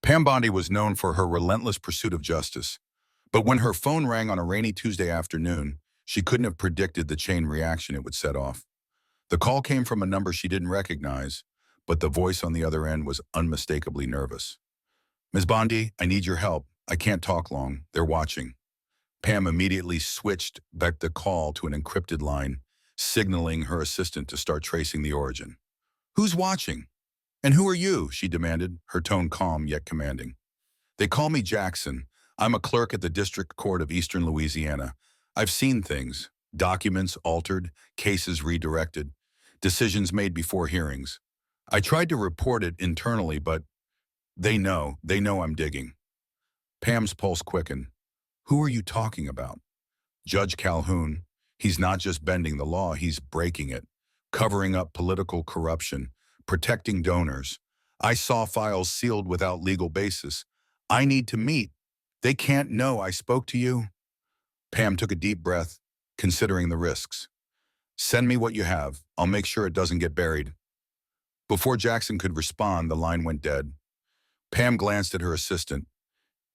Pam Bondi was known for her relentless pursuit of justice, but when her phone rang on a rainy Tuesday afternoon, she couldn't have predicted the chain reaction it would set off. The call came from a number she didn't recognize, but the voice on the other end was unmistakably nervous. "Ms. Bondi, I need your help. I can't talk long. They're watching." Pam immediately switched back the call to an encrypted line, signaling her assistant to start tracing the origin. "Who's watching? And who are you?" she demanded, her tone calm yet commanding. "They call me Jackson. I'm a clerk at the District Court of Eastern Louisiana. I've seen things, documents altered, cases redirected, decisions made before hearings. I tried to report it internally, but they know I'm digging." Pam's pulse quickened. "Who are you talking about?" "Judge Calhoun. He's not just bending the law, he's breaking it, covering up political corruption, protecting donors. I saw files sealed without legal basis. I need to meet. They can't know I spoke to you." Pam took a deep breath, considering the risks. "Send me what you have. I'll make sure it doesn't get buried." Before Jackson could respond, the line went dead. Pam glanced at her assistant.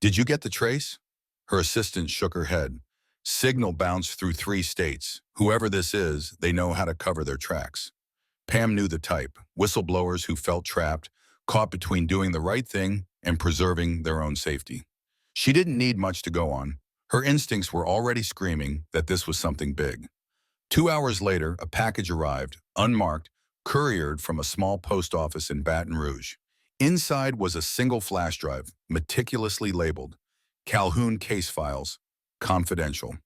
"Did you get the trace?" Her assistant shook her head. "Signal bounced through 3 states. Whoever this is, they know how to cover their tracks." Pam knew the type, whistleblowers who felt trapped, caught between doing the right thing and preserving their own safety. She didn't need much to go on. Her instincts were already screaming that this was something big. 2 hours later, a package arrived, unmarked, couriered from a small post office in Baton Rouge. Inside was a single flash drive, meticulously labeled, "Calhoun Case Files, Confidential."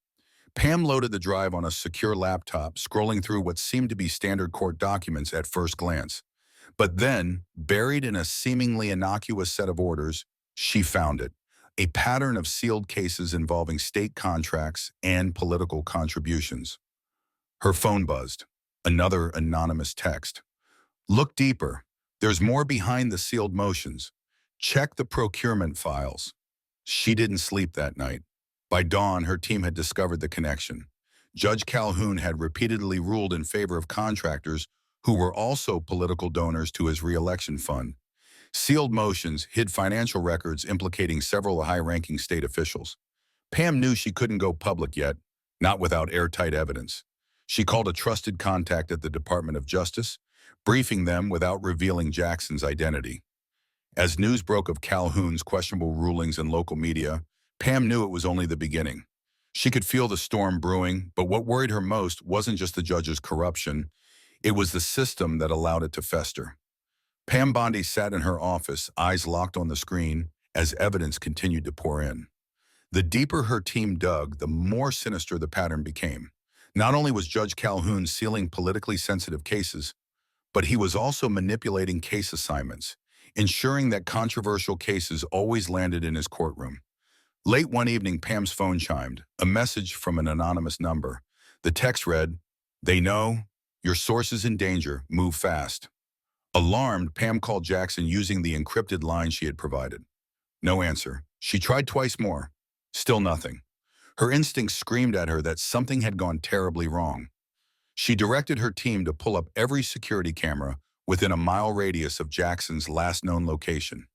Pam loaded the drive on a secure laptop, scrolling through what seemed to be standard court documents at first glance. But then, buried in a seemingly innocuous set of orders, she found it. A pattern of sealed cases involving state contracts and political contributions. Her phone buzzed. Another anonymous text. "Look deeper. There's more behind the sealed motions. Check the procurement files." She didn't sleep that night. By dawn, her team had discovered the connection. Judge Calhoun had repeatedly ruled in favor of contractors who were also political donors to his re-election fund. Sealed motions hid financial records implicating several high-ranking state officials. Pam knew she couldn't go public yet, not without airtight evidence. She called a trusted contact at the Department of Justice, briefing them without revealing Jackson's identity. As news broke of Calhoun's questionable rulings in local media, Pam knew it was only the beginning. She could feel the storm brewing, but what worried her most wasn't just the judge's corruption, it was the system that allowed it to fester. Pam Bondi sat in her office, eyes locked on the screen, as evidence continued to pour in. The deeper her team dug, the more sinister the pattern became. Not only was Judge Calhoun sealing politically sensitive cases, but he was also manipulating case assignments, ensuring that controversial cases always landed in his courtroom. Late one evening, Pam's phone chimed, a message from an anonymous number. The text read, "They know, your source is in danger, move fast." Alarmed, Pam called Jackson using the encrypted line she had provided. No answer. She tried twice more. Still nothing. Her instincts screamed at her that something had gone terribly wrong. She directed her team to pull up every security camera within a mile radius of Jackson's last known location.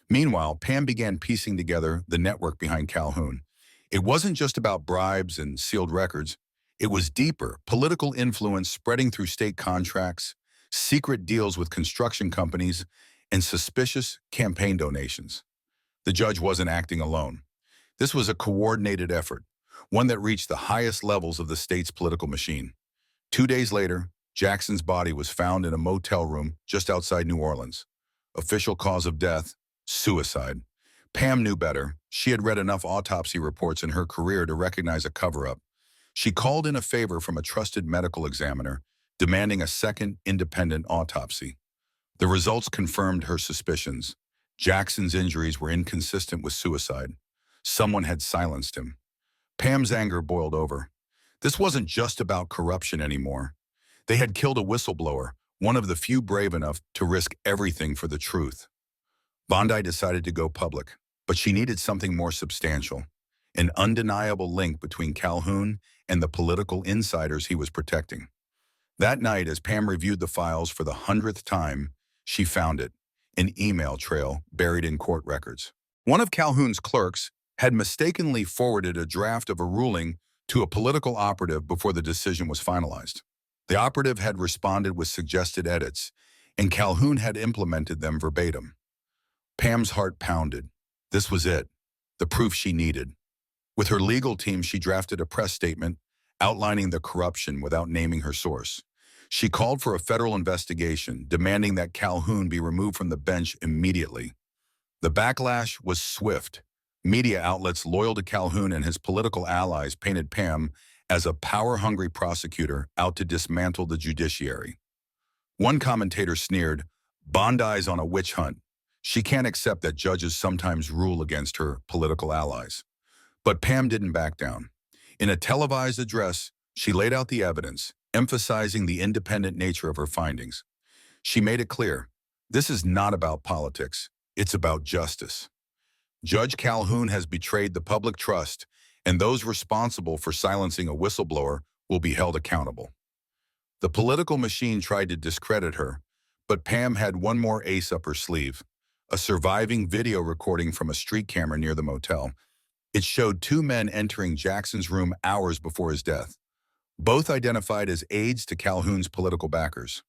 Meanwhile, Pam began piecing together the network behind Calhoun. It wasn't just about bribes and sealed records. It was deeper, political influence spreading through state contracts, secret deals with construction companies, and suspicious campaign donations. The judge wasn't acting alone. This was a coordinated effort, one that reached the highest levels of the state's political machine. 2 days later, Jackson's body was found in a motel room just outside New Orleans. Official cause of death, suicide. Pam knew better. She had read enough autopsy reports in her career to recognize a cover-up. She called in a favor from a trusted medical examiner, demanding a second independent autopsy. The results confirmed her suspicions. Jackson's injuries were inconsistent with suicide. Someone had silenced him. Pam's anger boiled over. This wasn't just about corruption anymore. They had killed a whistleblower, one of the few brave enough to risk everything for the truth. Bondi decided to go public, but she needed something more substantial, an undeniable link between Calhoun and the political insiders he was protecting. That night, as Pam reviewed the files for the 100th time, she found it. an email trail buried in court records. One of Calhoun's clerks had mistakenly forwarded a draft of a ruling to a political operative before the decision was finalized. The operative had responded with suggested edits, and Calhoun had implemented them verbatim. Pam's heart pounded. This was it, the proof she needed. With her legal team, she drafted a press statement outlining the corruption without naming her source. She called for a federal investigation, demanding that Calhoun be removed from the bench immediately. The backlash was swift. Media outlets loyal to Calhoun and his political allies painted Pam as a power-hungry prosecutor out to dismantle the judiciary. One commentator sneered, "Bondi's on a witch hunt. She can't accept that judges sometimes rule against her political allies." But Pam didn't back down. In a televised address, she laid out the evidence, emphasizing the independent nature of her findings. She made it clear, this is not about politics, it's about justice. Judge Calhoun has betrayed the public trust, and those responsible for silencing a whistleblower will be held accountable. The political machine tried to discredit her, but Pam had one more ace up her sleeve, a surviving video recording from a street camera near the motel. It showed two men entering Jackson's room hours before his death, both identified as aides to Calhoun's political backers.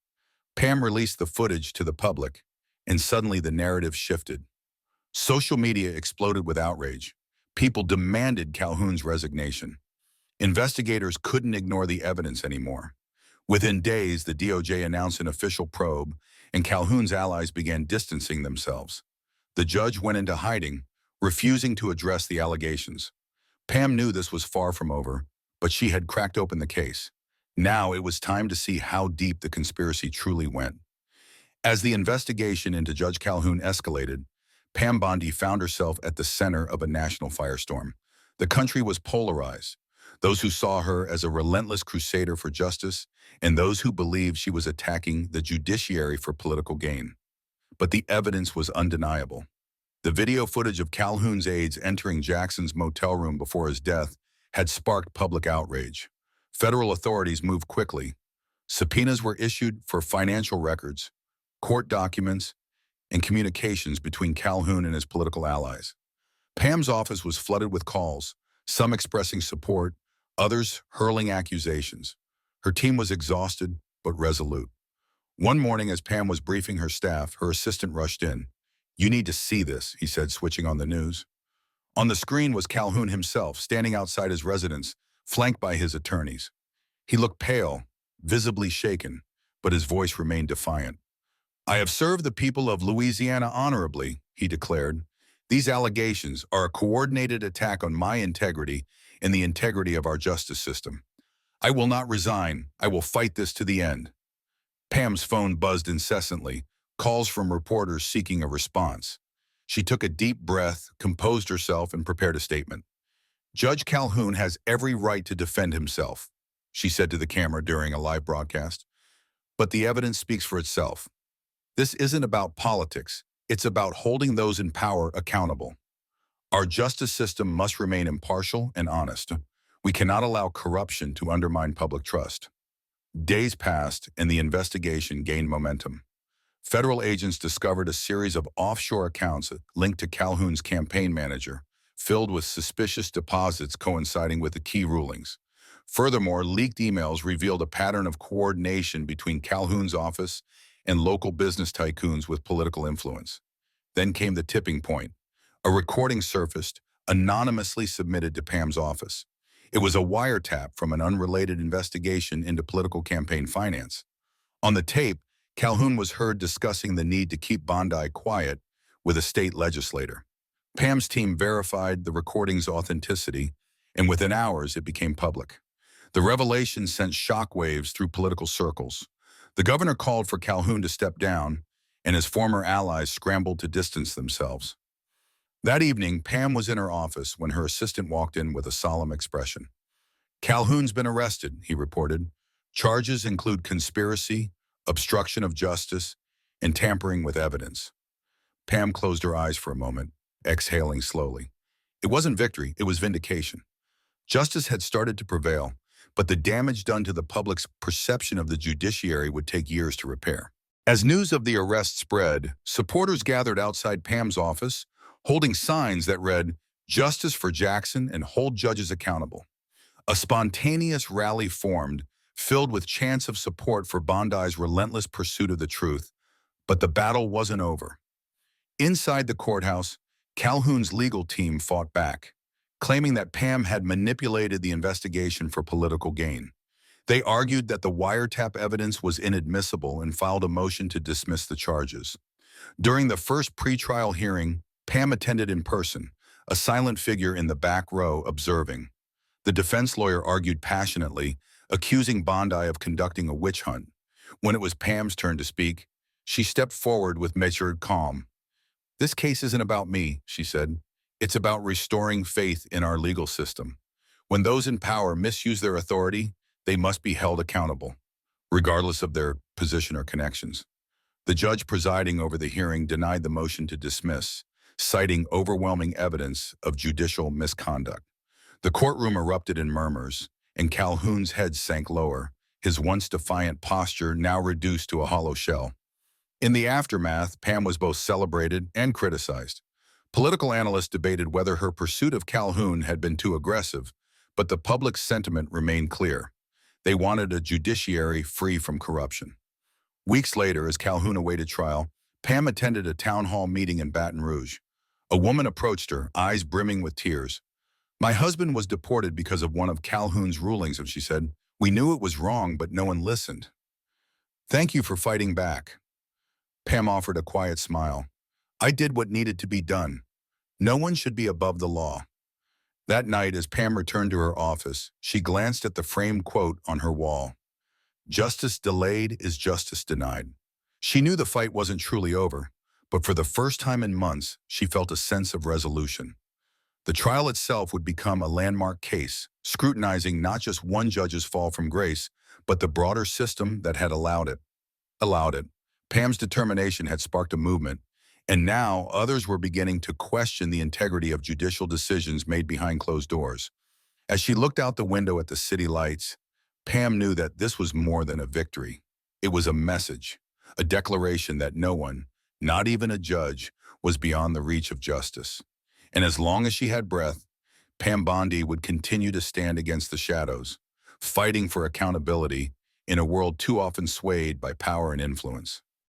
Pam released the footage to the public, and suddenly the narrative shifted. Social media exploded with outrage. People demanded Calhoun's resignation. Investigators couldn't ignore the evidence anymore. Within days, the DOJ announced an official probe, and Calhoun's allies began distancing themselves. The judge went into hiding, refusing to address the allegations. Pam knew this was far from over, but she had cracked open the case. Now it was time to see how deep the conspiracy truly went. As the investigation into Judge Calhoun escalated, Pam Bondi found herself at the center of a national firestorm. The country was polarized, those who saw her as a relentless crusader for justice and those who believed she was attacking the judiciary for political gain. But the evidence was undeniable. The video footage of Calhoun's aides entering Jackson's motel room before his death had sparked public outrage. Federal authorities moved quickly. Subpoenas were issued for financial records, court documents, and communications between Calhoun and his political allies. Pam's office was flooded with calls, some expressing support, others hurling accusations. Her team was exhausted but resolute. One morning, as Pam was briefing her staff, her assistant rushed in. "You need to see this," he said, switching on the news. On the screen was Calhoun himself, standing outside his residence, flanked by his attorneys. He looked pale, visibly shaken, but his voice remained defiant. "I have served the people of Louisiana honorably," he declared. "These allegations are a coordinated attack on my integrity and the integrity of our justice system. I will not resign. I will fight this to the end." Pam's phone buzzed incessantly, calls from reporters seeking a response. She took a deep breath, composed herself, and prepared a statement. "Judge Calhoun has every right to defend himself," she said to the camera during a live broadcast. "But the evidence speaks for itself. This isn't about politics. It's about holding those in power accountable. Our justice system must remain impartial and honest. We cannot allow corruption to undermine public trust." Days passed, and the investigation gained momentum. Federal agents discovered a series of offshore accounts linked to Calhoun's campaign manager, filled with suspicious deposits coinciding with the key rulings. Furthermore, leaked emails revealed a pattern of coordination between Calhoun's office and local business tycoons with political influence. Then came the tipping point. A recording surfaced, anonymously submitted to Pam's office. It was a wiretap from an unrelated investigation into political campaign finance. On the tape, Calhoun was heard discussing the need to keep Bondi quiet with a state legislator. Pam's team verified the recording's authenticity, and within hours it became public. The revelation sent shockwaves through political circles. The governor called for Calhoun to step down, and his former allies scrambled to distance themselves. That evening, Pam was in her office when her assistant walked in with a solemn expression. "Calhoun's been arrested," he reported. "Charges include conspiracy, obstruction of justice, and tampering with evidence." Pam closed her eyes for a moment, exhaling slowly. It wasn't victory, it was vindication. Justice had started to prevail, but the damage done to the public's perception of the judiciary would take years to repair. As news of the arrest spread, supporters gathered outside Pam's office, holding signs that read, "Justice for Jackson and hold judges accountable." A spontaneous rally formed, filled with chants of support for Bondi's relentless pursuit of the truth. But the battle wasn't over. Inside the courthouse, Calhoun's legal team fought back, claiming that Pam had manipulated the investigation for political gain. They argued that the wiretap evidence was inadmissible and filed a motion to dismiss the charges. During the first pretrial hearing, Pam attended in person, a silent figure in the back row observing. The defense lawyer argued passionately, accusing Bondi of conducting a witch hunt. When it was Pam's turn to speak, she stepped forward with measured calm. "This case isn't about me," she said. "It's about restoring faith in our legal system. When those in power misuse their authority, they must be held accountable, regardless of their position or connections." The judge presiding over the hearing denied the motion to dismiss, citing overwhelming evidence of judicial misconduct. The courtroom erupted in murmurs, and Calhoun's head sank lower, his once defiant posture now reduced to a hollow shell. In the aftermath, Pam was both celebrated and criticized. Political analysts debated whether her pursuit of Calhoun had been too aggressive, but the public's sentiment remained clear. They wanted a judiciary free from corruption. Weeks later, as Calhoun awaited trial, Pam attended a town hall meeting in Baton Rouge. A woman approached her, eyes brimming with tears. "My husband was deported because of one of Calhoun's rulings," she said. "We knew it was wrong, but no one listened." "Thank you for fighting back." Pam offered a quiet smile. "I did what needed to be done. No one should be above the law." That night, as Pam returned to her office, she glanced at the framed quote on her wall. "Justice delayed is justice denied." She knew the fight wasn't truly over, but for the first time in months, she felt a sense of resolution. The trial itself would become a landmark case, scrutinizing not just one judge's fall from grace, but the broader system that had allowed it. Pam's determination had sparked a movement, and now others were beginning to question the integrity of judicial decisions made behind closed doors. As she looked out the window at the city lights, Pam knew that this was more than a victory. It was a message, a declaration that no one, not even a judge, was beyond the reach of justice. And as long as she had breath, Pam Bondi would continue to stand against the shadows, fighting for accountability in a world too often swayed by power and influence.